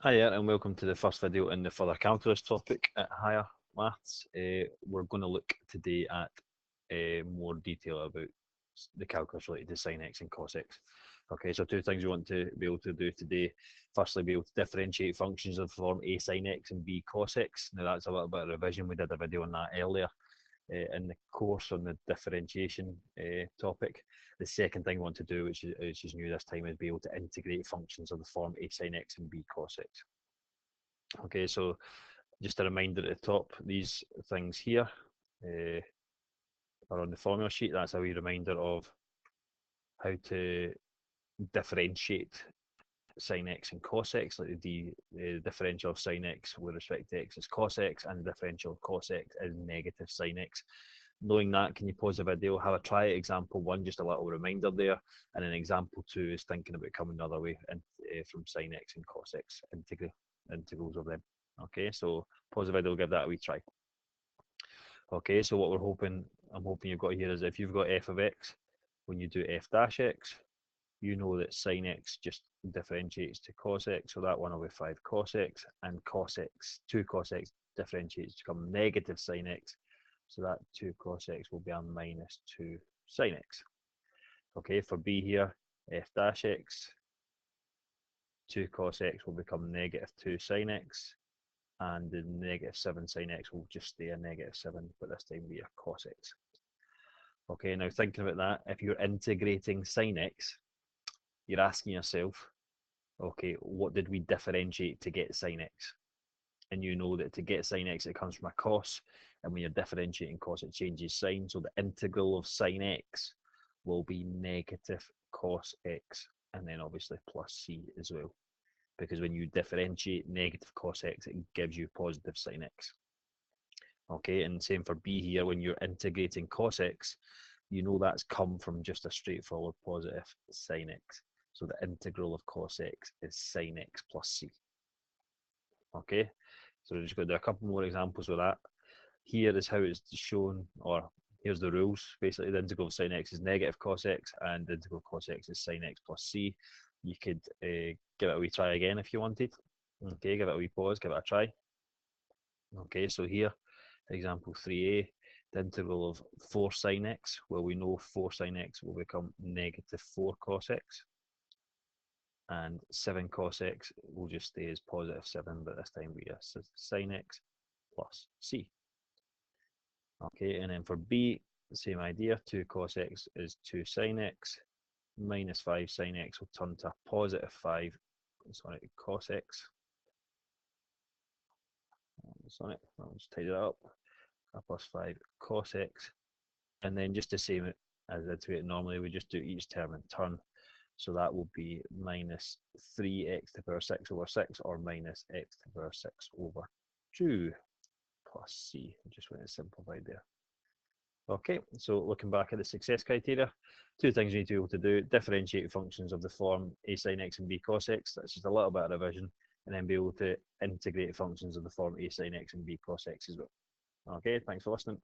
Hiya and welcome to the first video in the further calculus topic at higher maths. We're going to look today at more detail about the calculus related to sin x and cos x. Okay, so two things we want to be able to do today. Firstly, be able to differentiate functions of the form a sin x and b cos x. Now that's a little bit of revision. We did a video on that earlier in the course on the differentiation topic. The second thing we want to do, which is new this time, is be able to integrate functions of the form a sin x and b cos x. Okay, so just a reminder at the top, these things here are on the formula sheet. That's a wee reminder of how to differentiate sin x and cos x, like the differential of sin x with respect to x is cos x, and the differential of cos x is negative sin x. Knowing that, can you pause the video, have a try at example one, just a little reminder there, and then example two is thinking about coming the other way and from sin x and cos x integrals of them. Okay, so pause the video, give that a wee try. Okay, so what I'm hoping you've got here is if you've got f of x, when you do f dash x, you know that sin x just differentiates to cos x, so that 1/5 cos x, and cos x, 2 cos x differentiates to become negative sin x, so that 2 cos x will be a minus 2 sin x. Okay, for b here, f dash x, 2 cos x will become negative 2 sin x, and the negative 7 sin x will just stay a negative 7, but this time be a cos x. Okay, now thinking about that, if you're integrating sin x, you're asking yourself, okay, what did we differentiate to get sin x? And you know that to get sin x, it comes from a cos, and when you're differentiating cos, it changes sign, so the integral of sin x will be negative cos x, and then obviously plus c as well, because when you differentiate negative cos x, it gives you positive sin x. Okay, and same for b here, when you're integrating cos x, you know that's come from just a straightforward positive sin x. So the integral of cos x is sin x plus c. Okay, so we're just going to do a couple more examples with that. Here is how it's shown, or here's the rules. Basically, the integral of sin x is negative cos x, and the integral of cos x is sin x plus c. You could give it a wee try again if you wanted. Okay, give it a wee pause, give it a try. Okay, so here, example 3a, the integral of 4 sin x, well, we know 4 sin x will become negative 4 cos x, and 7 cos x will just stay as positive 7, but this time we have sin x plus c. Okay, and then for b, the same idea, 2 cos x is 2 sin x, minus 5 sin x will turn to a positive 5, sorry, cos x. Sorry, I'll just tidy that up. Plus 5 cos x, and then just the same as I do it normally, we just do each term in turn. So that will be minus 3x to the power 6 over 6, or minus x to the power 6 over 2 plus c. I just went and simplified there. Okay, so looking back at the success criteria, two things you need to be able to do: differentiate functions of the form a sin x and b cos x. That's just a little bit of revision, and then be able to integrate functions of the form a sin x and b cos x as well. Okay, thanks for listening.